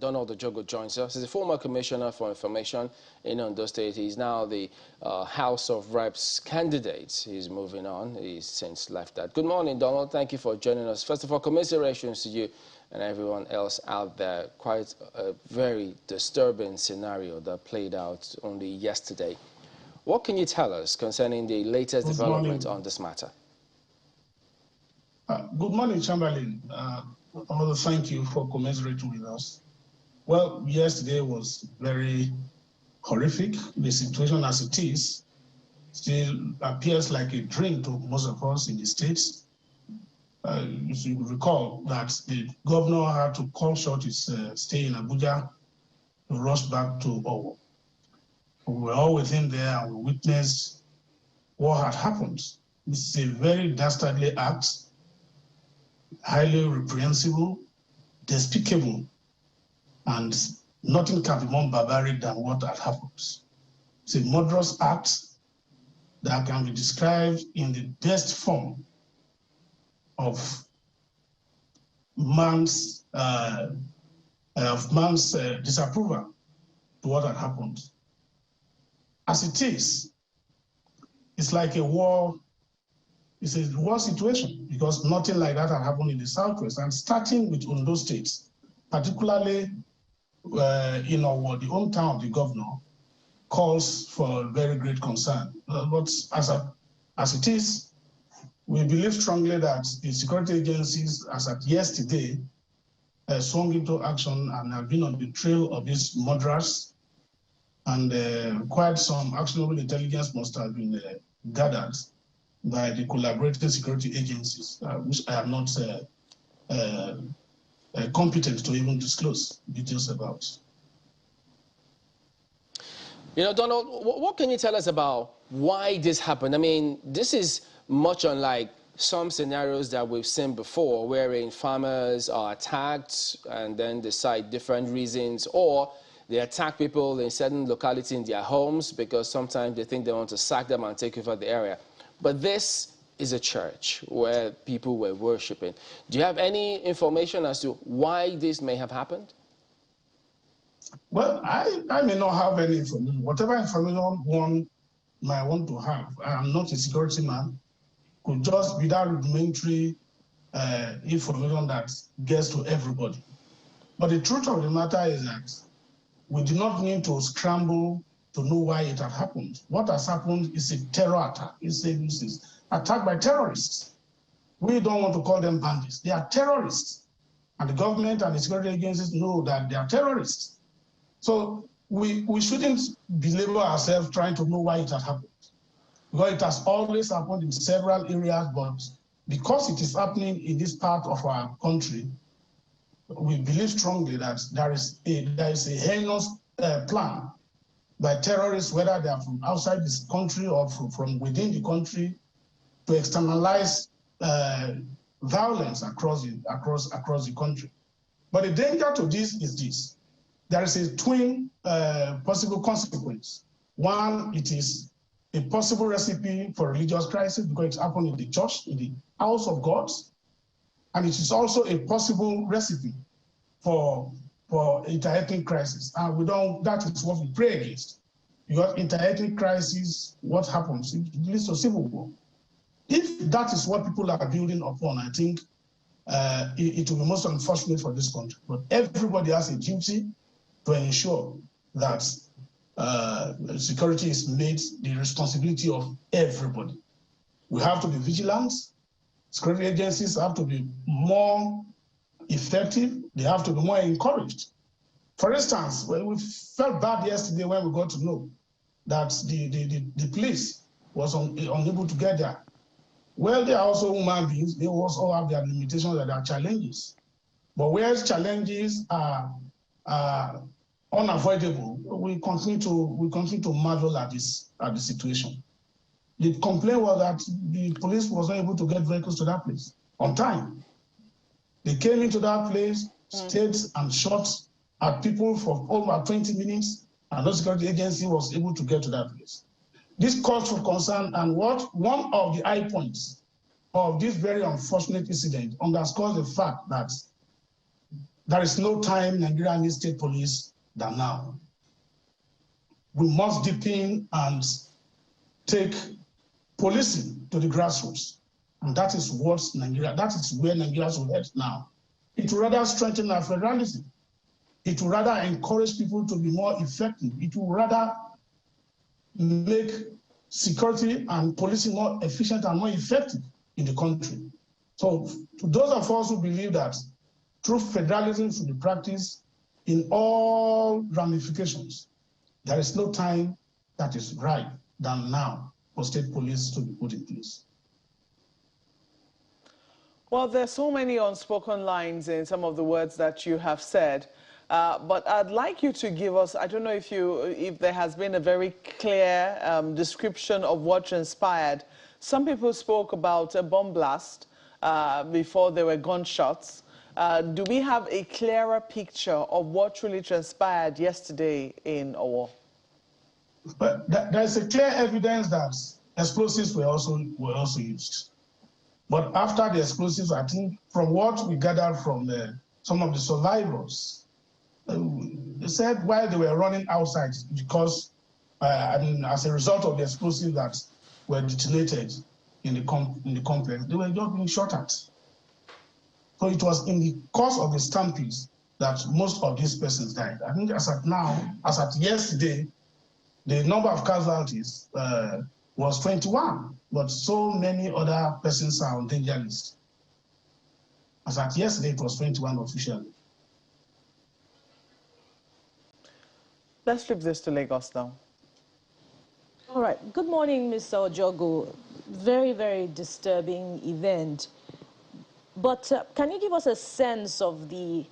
Donald Ojogo joins us. He's a former commissioner for information in Ondo State. He's now the House of Reps candidate. He's moving on. He's since left that. Good morning, Donald. Thank you for joining us. First of all, commiserations to you and everyone else out there. Quite a very disturbing scenario that played out only yesterday. What can you tell us concerning the latest development on this matter? Good morning, Chamberlain. I want to thank you for commiserating with us. Well, yesterday was very horrific. The situation as it is still appears like a dream to most of us in the States. If you recall that the governor had to call short his stay in Abuja to rush back to Owo. We were all with him there and we witnessed what had happened. This is a very dastardly act, highly reprehensible, despicable, and nothing can be more barbaric than what had happened. It's a murderous act that can be described in the best form of man's disapproval to what had happened. As it is, it's like a war. It's a war situation because nothing like that had happened in the Southwest. And starting with Ondo State, particularly the hometown of the governor, calls for very great concern. But as it is, we believe strongly that the security agencies, as at yesterday, swung into action and have been on the trail of these murderers. And quite some actionable intelligence must have been gathered by the collaborating security agencies, which I am not competent to even disclose details about. You know, Donald, what can you tell us about why this happened? I mean, this is much unlike some scenarios that we've seen before, wherein farmers are attacked and then they cite different reasons, or they attack people in certain localities in their homes because sometimes they think they want to sack them and take over the area. But this is a church where people were worshiping. Do you have any information as to why this may have happened? Well, I may not have any information. Whatever information one might want to have, I am not a security man, could just be that rudimentary information that gets to everybody. But the truth of the matter is that we do not need to scramble to know why it had happened. What has happened is a terror attack. It's an attack by terrorists. We don't want to call them bandits. They are terrorists. And the government and the security agencies know that they are terrorists. So we shouldn't belabor ourselves trying to know why it has happened. Because it has always happened in several areas, but because it is happening in this part of our country, we believe strongly that there is a heinous plan by terrorists, whether they are from outside this country or from within the country, to externalize violence across the country. But the danger to this is this. There is a twin possible consequence. One, it is a possible recipe for religious crisis because it happened in the church, in the house of God. And it is also a possible recipe for inter-ethnic crisis. And that is what we pray against. Because inter-ethnic crisis, what happens? It leads to civil war. If that is what people are building upon, I think it will be most unfortunate for this country. But everybody has a duty to ensure that security is made the responsibility of everybody. We have to be vigilant. Security agencies have to be more effective. They have to be more encouraged. For instance, we felt bad yesterday when we got to know that the police was unable to get there. Well, they are also human beings. They also have their limitations and their challenges. But where challenges are unavoidable, we continue to marvel at the situation. The complaint was that the police was not able to get vehicles to that place on time. They came into that place, stayed and shot at people for over 20 minutes, and no security agency was able to get to that place. This calls for concern, and one of the high points of this very unfortunate incident underscores the fact that there is no time Nigeria needs state police than now. We must deepen and take policing to the grassroots. And that is where Nigeria should head now. It will rather strengthen our federalism. It will rather encourage people to be more effective. It will rather make security and policing more efficient and more effective in the country. So to those of us who believe that true federalism should be practiced in all ramifications, there is no time that is right than now for state police to be put in place. Well, there's so many unspoken lines in some of the words that you have said. But I'd like you to give us, I don't know if there has been a very clear description of what transpired. Some people spoke about a bomb blast before there were gunshots. Do we have a clearer picture of what really transpired yesterday in Owo? But there's a clear evidence that explosives were also used. But after the explosives, I think from what we gathered from some of the survivors, they said while they were running outside, because as a result of the explosives that were detonated in the complex, they were just being shot at. So it was in the course of the stampedes that most of these persons died. I think as at yesterday, the number of casualties was 21, but so many other persons are on danger list. As at yesterday, it was 21 officially. Let's flip this to Lagos now. All right. Good morning, Mr. Ojogo. Very, very disturbing event. But can you give us a sense of the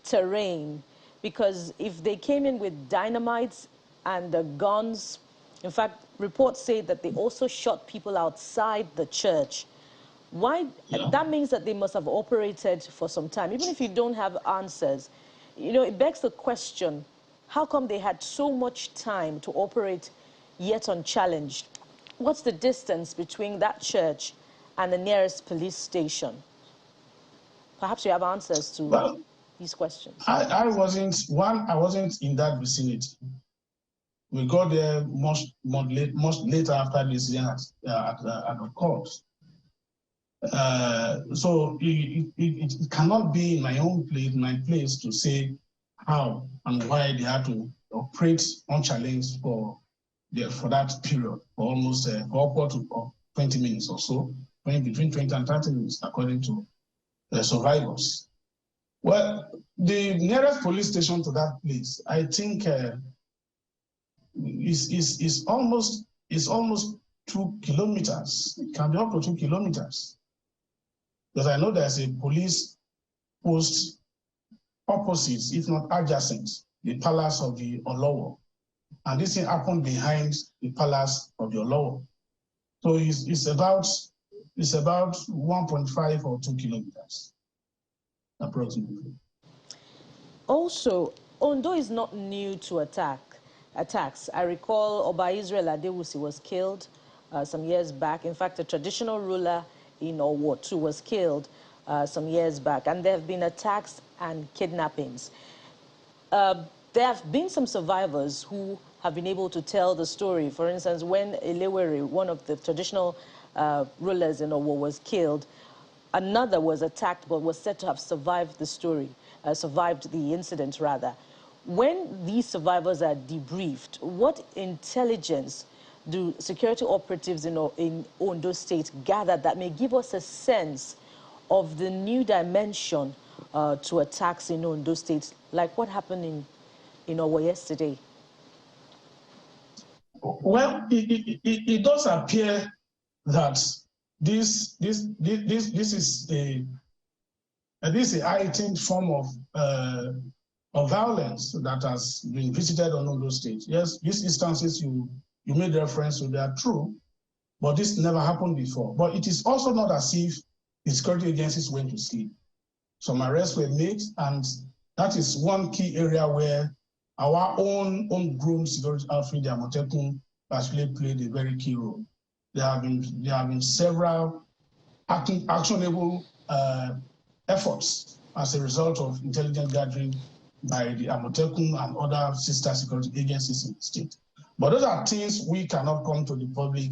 terrain? Because if they came in with dynamite and the guns, in fact, reports say that they also shot people outside the church. Why? Yeah. That means that they must have operated for some time. Even if you don't have answers, you know, it begs the question, how come they had so much time to operate yet unchallenged? What's the distance between that church and the nearest police station? Perhaps you have answers to these questions. I wasn't in that vicinity. We got there much later after the incident at the court. So it cannot be in my place to say how and why they had to operate unchallenged for that period, for almost upward to 20 minutes or so, between 20 and 30 minutes, according to the survivors. Well, the nearest police station to that place, I think, is almost 2 kilometers. It can be up to 2 kilometers. Because I know there's a police post opposite, if not adjacent, the palace of the Olowo. And this thing happened behind the palace of the Olowo. So it's about 1.5 or 2 kilometers, approximately. Also, Ondo is not new to attacks. I recall Oba Israel Adewusi was killed some years back. In fact, a traditional ruler in Owo too was killed some years back. And there have been attacks and kidnappings. There have been some survivors who have been able to tell the story. For instance, when Elewere, one of the traditional rulers in Owo, was killed, another was attacked but was said to have survived the story, survived the incident rather. When these survivors are debriefed, what intelligence do security operatives in Ondo State gather that may give us a sense of the new dimension to attacks in Ondo State, like what happened in Owo yesterday? Well, it does appear that this is a heightened form of violence that has been visited on Ondo State. Yes, these instances you made reference to, they are true, but this never happened before. But it is also not as if the security agencies went to sleep. Some arrests were made, and that is one key area where our own homegrown security outfit, the Amotekun, actually played a very key role. There have been several actionable efforts as a result of intelligence gathering by the Amotekun and other sister security agencies in the state. But those are things we cannot come to the public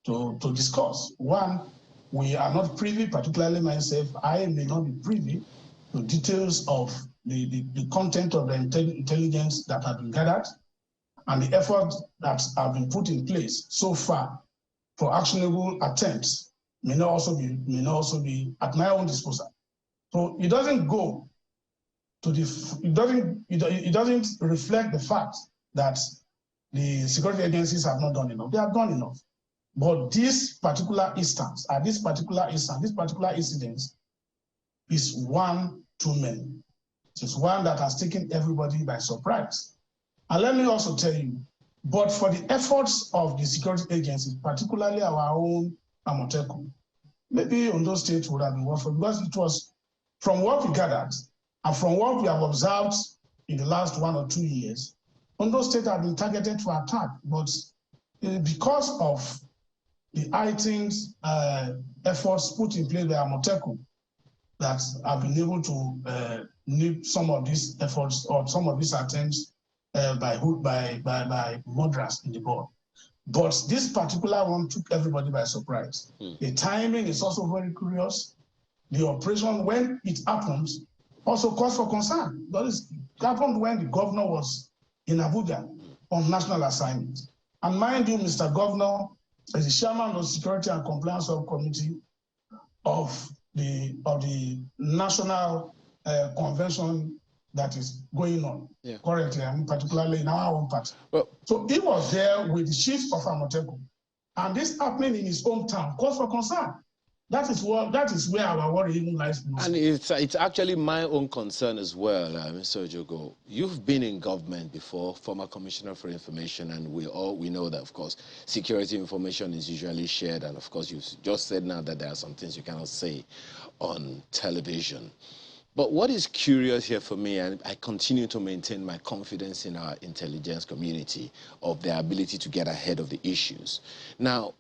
to discuss. One, we are not privy, particularly myself, I may not be privy to details of the content of the intelligence that have been gathered and the efforts that have been put in place so far for actionable attempts may not also be at my own disposal. So it doesn't go to it doesn't reflect the fact that the security agencies have not done enough. They have done enough. But this particular instance, this particular incident is one too many. It's one that has taken everybody by surprise. And let me also tell you, but for the efforts of the security agencies, particularly our own Amotekun, maybe Ondo State would have been worse, because it was, from what we gathered and from what we have observed in the last 1 or 2 years, Ondo State had been targeted for attack, but because of the heightened efforts put in place by Amotekun that have been able to nip some of these efforts or some of these attempts by murderers in the board. But this particular one took everybody by surprise. The timing is also very curious. The operation, when it happened, also caused for concern. That is, it happened when the governor was in Abuja on national assignment. And mind you, Mr. Governor is the chairman of the Security and Compliance Subcommittee of the national convention that is going on currently, and particularly in our own party. Well, so he was there with the chief of Amotekun, and this happening in his hometown caused for concern. That is where our worry even lies. And it's actually my own concern as well, Mr. Ojogo. You've been in government before, former Commissioner for Information, and we know that, of course, security information is usually shared, and of course, you've just said now that there are some things you cannot say on television. But what is curious here for me, and I continue to maintain my confidence in our intelligence community of their ability to get ahead of the issues. Now,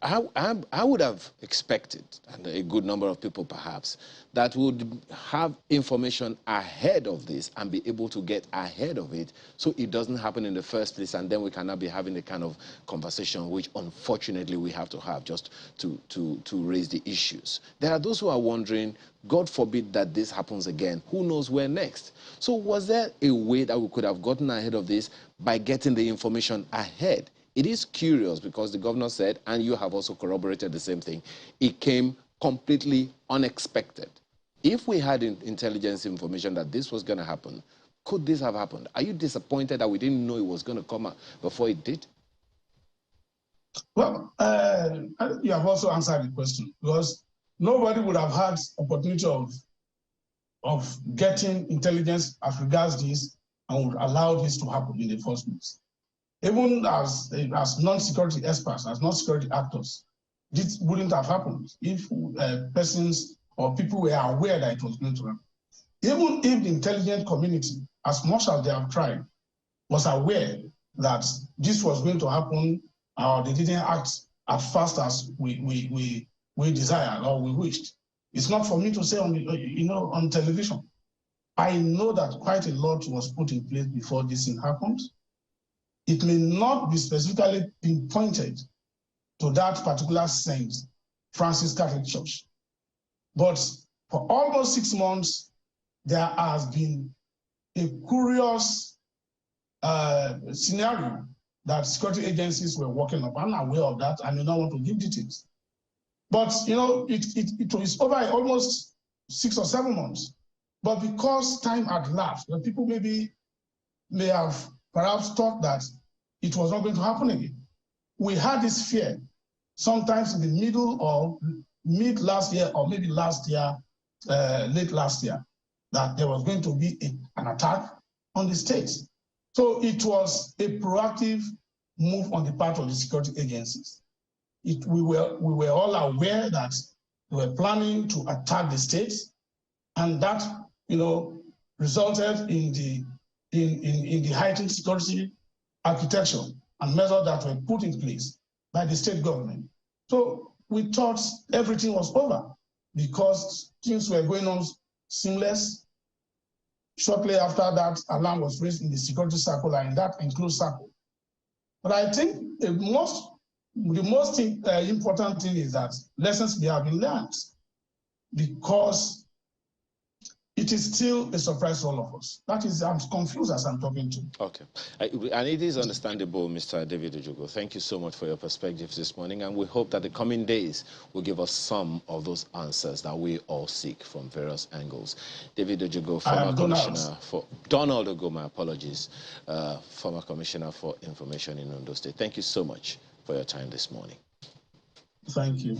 I would have expected, and a good number of people perhaps, that would have information ahead of this and be able to get ahead of it so it doesn't happen in the first place, and then we cannot be having the kind of conversation which unfortunately we have to have just to raise the issues. There are those who are wondering, God forbid that this happens again, who knows where next? So was there a way that we could have gotten ahead of this by getting the information ahead? It is curious because the governor said, and you have also corroborated the same thing, it came completely unexpected. If we had intelligence information that this was going to happen, could this have happened? Are you disappointed that we didn't know it was going to come out before it did? Well, you have also answered the question, because nobody would have had opportunity of getting intelligence as regards this and would allow this to happen in the first place. Even as non-security experts, as non-security actors, this wouldn't have happened if persons or people were aware that it was going to happen. Even if the intelligence community, as much as they have tried, was aware that this was going to happen, or they didn't act as fast as we desired or we wished. It's not for me to say on television. I know that quite a lot was put in place before this thing happened. It may not be specifically pinpointed to that particular Saint Francis Catholic Church. But for almost 6 months, there has been a curious scenario that security agencies were working up. I'm aware of that. I may not want to give details. But, it was over almost 6 or 7 months. But because time had lapsed, the people may have perhaps thought that it was not going to happen again. We had this fear sometimes in the middle or mid last year, or maybe last year, late last year, that there was going to be an attack on the state. So it was a proactive move on the part of the security agencies. We were all aware that they were planning to attack the state, and that resulted in the heightened security architecture and measures that were put in place by the state government. So we thought everything was over because things were going on seamless. Shortly after that, alarm was raised in the security circle and in that enclosed circle. But I think the most important thing is that lessons have been learned, because it is still a surprise to all of us. That is, I'm confused as I'm talking to. Okay. And it is understandable, Mr. David Ojogo. Thank you so much for your perspectives this morning, and we hope that the coming days will give us some of those answers that we all seek from various angles. David Ojogo, former commissioner for... Donald Ogo, my apologies, former commissioner for information in Ondo State. Thank you so much for your time this morning. Thank you.